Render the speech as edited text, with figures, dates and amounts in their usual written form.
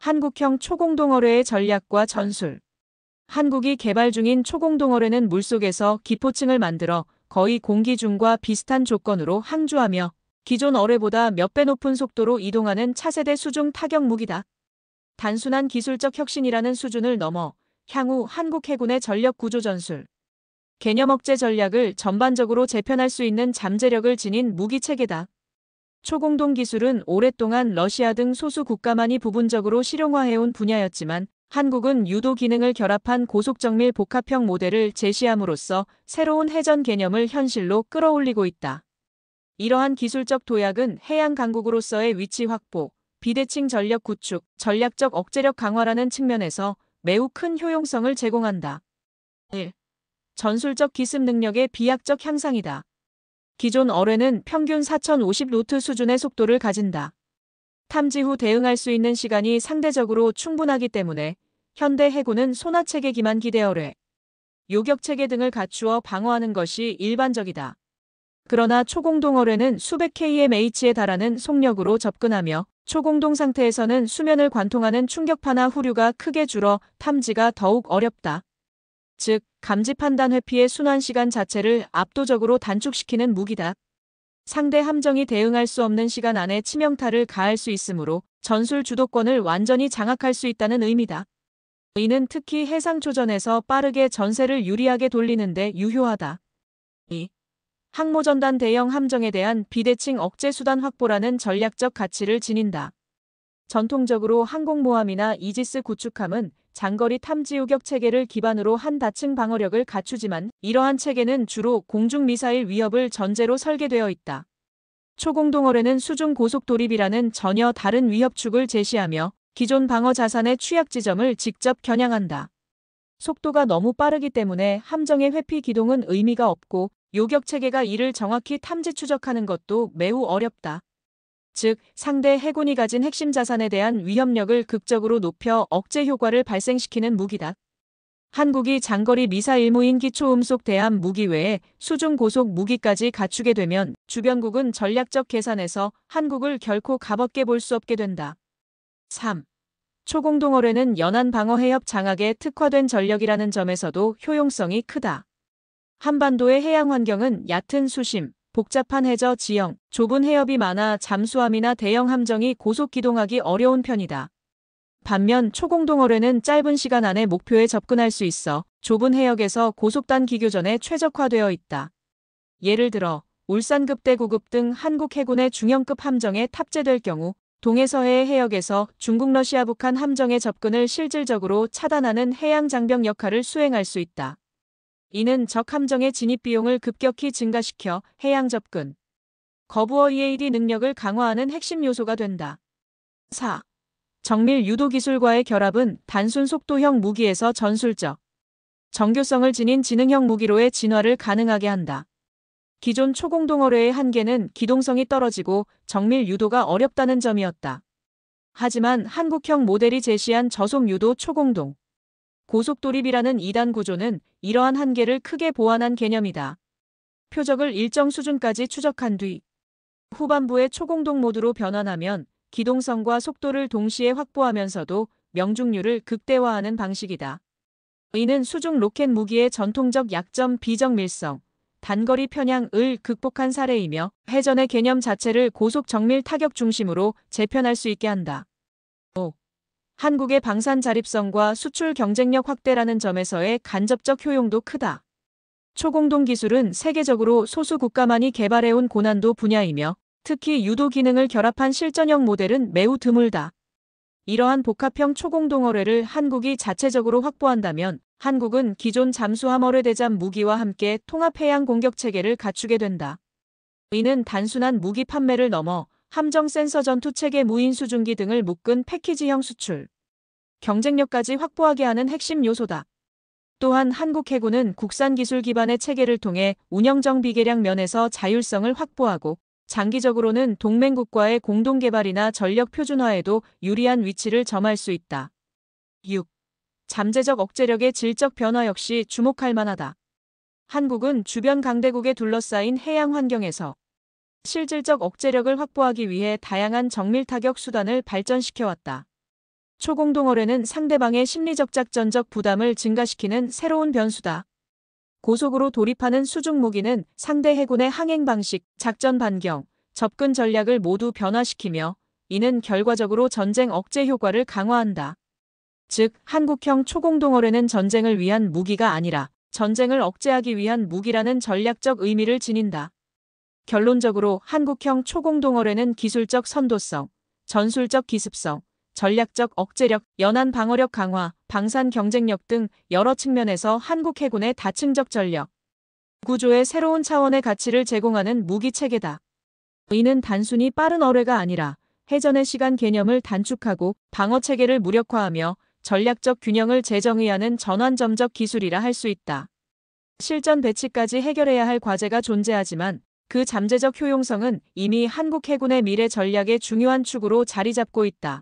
한국형 초공동어뢰의 전략과 전술. 한국이 개발 중인 초공동어뢰는 물속에서 기포층을 만들어 거의 공기 중과 비슷한 조건으로 항주하며 기존 어뢰보다 몇 배 높은 속도로 이동하는 차세대 수중 타격 무기다. 단순한 기술적 혁신이라는 수준을 넘어 향후 한국 해군의 전력 구조 전술, 개념 억제 전략을 전반적으로 재편할 수 있는 잠재력을 지닌 무기 체계다. 초공동 기술은 오랫동안 러시아 등 소수 국가만이 부분적으로 실용화해온 분야였지만 한국은 유도 기능을 결합한 고속정밀 복합형 모델을 제시함으로써 새로운 해전 개념을 현실로 끌어올리고 있다. 이러한 기술적 도약은 해양 강국으로서의 위치 확보, 비대칭 전력 구축, 전략적 억제력 강화라는 측면에서 매우 큰 효용성을 제공한다. 1. 전술적 기습 능력의 비약적 향상이다. 기존 어뢰는 평균 4050노트 수준의 속도를 가진다. 탐지 후 대응할 수 있는 시간이 상대적으로 충분하기 때문에 현대 해군은 소나체계 기만 기대 어뢰, 요격체계 등을 갖추어 방어하는 것이 일반적이다. 그러나 초공동 어뢰는 수백 kmh에 달하는 속력으로 접근하며 초공동 상태에서는 수면을 관통하는 충격파나 후류가 크게 줄어 탐지가 더욱 어렵다. 즉, 감지 판단 회피의 순환 시간 자체를 압도적으로 단축시키는 무기다. 상대 함정이 대응할 수 없는 시간 안에 치명타를 가할 수 있으므로 전술 주도권을 완전히 장악할 수 있다는 의미다. 이는 특히 해상초전에서 빠르게 전세를 유리하게 돌리는 데 유효하다. 2. 항모전단 대형 함정에 대한 비대칭 억제 수단 확보라는 전략적 가치를 지닌다. 전통적으로 항공모함이나 이지스 구축함은 장거리 탐지 요격 체계를 기반으로 한 다층 방어력을 갖추지만 이러한 체계는 주로 공중미사일 위협을 전제로 설계되어 있다. 초공동 어뢰는 수중 고속 도립이라는 전혀 다른 위협축을 제시하며 기존 방어 자산의 취약 지점을 직접 겨냥한다. 속도가 너무 빠르기 때문에 함정의 회피 기동은 의미가 없고 요격 체계가 이를 정확히 탐지 추적하는 것도 매우 어렵다. 즉, 상대 해군이 가진 핵심 자산에 대한 위협력을 극적으로 높여 억제 효과를 발생시키는 무기다. 한국이 장거리 미사일무인 기초음속 대함 무기 외에 수중 고속 무기까지 갖추게 되면 주변국은 전략적 계산에서 한국을 결코 가볍게 볼 수 없게 된다. 3. 초공동 어뢰는 연안 방어 해협 장악에 특화된 전력이라는 점에서도 효용성이 크다. 한반도의 해양 환경은 얕은 수심, 복잡한 해저 지형, 좁은 해협이 많아 잠수함이나 대형 함정이 고속 기동하기 어려운 편이다. 반면 초공동 어뢰는 짧은 시간 안에 목표에 접근할 수 있어 좁은 해역에서 고속단 기교전에 최적화되어 있다. 예를 들어 울산급 대구급 등 한국 해군의 중형급 함정에 탑재될 경우 동해서해의 해역에서 중국 러시아 북한 함정의 접근을 실질적으로 차단하는 해양 장벽 역할을 수행할 수 있다. 이는 적 함정의 진입 비용을 급격히 증가시켜 해양 접근, 거부어 EAD 능력을 강화하는 핵심 요소가 된다. 4. 정밀 유도 기술과의 결합은 단순 속도형 무기에서 전술적, 정교성을 지닌 지능형 무기로의 진화를 가능하게 한다. 기존 초공동 어뢰의 한계는 기동성이 떨어지고 정밀 유도가 어렵다는 점이었다. 하지만 한국형 모델이 제시한 저속 유도 초공동, 고속도립이라는 2단 구조는 이러한 한계를 크게 보완한 개념이다. 표적을 일정 수준까지 추적한 뒤 후반부의 초공동 모드로 변환하면 기동성과 속도를 동시에 확보하면서도 명중률을 극대화하는 방식이다. 이는 수중 로켓 무기의 전통적 약점 비정밀성, 단거리 편향을 극복한 사례이며 해전의 개념 자체를 고속 정밀 타격 중심으로 재편할 수 있게 한다. 5. 한국의 방산 자립성과 수출 경쟁력 확대라는 점에서의 간접적 효용도 크다. 초공동 기술은 세계적으로 소수 국가만이 개발해온 고난도 분야이며 특히 유도 기능을 결합한 실전형 모델은 매우 드물다. 이러한 복합형 초공동 어뢰를 한국이 자체적으로 확보한다면 한국은 기존 잠수함 어뢰 대잠 무기와 함께 통합 해양 공격 체계를 갖추게 된다. 이는 단순한 무기 판매를 넘어 함정 센서 전투 체계 무인 수중기 등을 묶은 패키지형 수출, 경쟁력까지 확보하게 하는 핵심 요소다. 또한 한국 해군은 국산 기술 기반의 체계를 통해 운영정 비계량 면에서 자율성을 확보하고 장기적으로는 동맹국과의 공동개발이나 전력 표준화에도 유리한 위치를 점할 수 있다. 6. 잠재적 억제력의 질적 변화 역시 주목할 만하다. 한국은 주변 강대국에 둘러싸인 해양 환경에서 실질적 억제력을 확보하기 위해 다양한 정밀 타격 수단을 발전시켜왔다. 초공동어뢰는 상대방의 심리적 작전적 부담을 증가시키는 새로운 변수다. 고속으로 돌입하는 수중 무기는 상대 해군의 항행 방식, 작전 반경, 접근 전략을 모두 변화시키며 이는 결과적으로 전쟁 억제 효과를 강화한다. 즉, 한국형 초공동어뢰는 전쟁을 위한 무기가 아니라 전쟁을 억제하기 위한 무기라는 전략적 의미를 지닌다. 결론적으로 한국형 초공동어뢰는 기술적 선도성, 전술적 기습성, 전략적 억제력, 연안 방어력 강화, 방산 경쟁력 등 여러 측면에서 한국 해군의 다층적 전력 구조의 새로운 차원의 가치를 제공하는 무기체계다. 이는 단순히 빠른 어뢰가 아니라 해전의 시간 개념을 단축하고 방어체계를 무력화하며 전략적 균형을 재정의하는 전환점적 기술이라 할 수 있다. 실전 배치까지 해결해야 할 과제가 존재하지만 그 잠재적 효용성은 이미 한국 해군의 미래 전략의 중요한 축으로 자리 잡고 있다.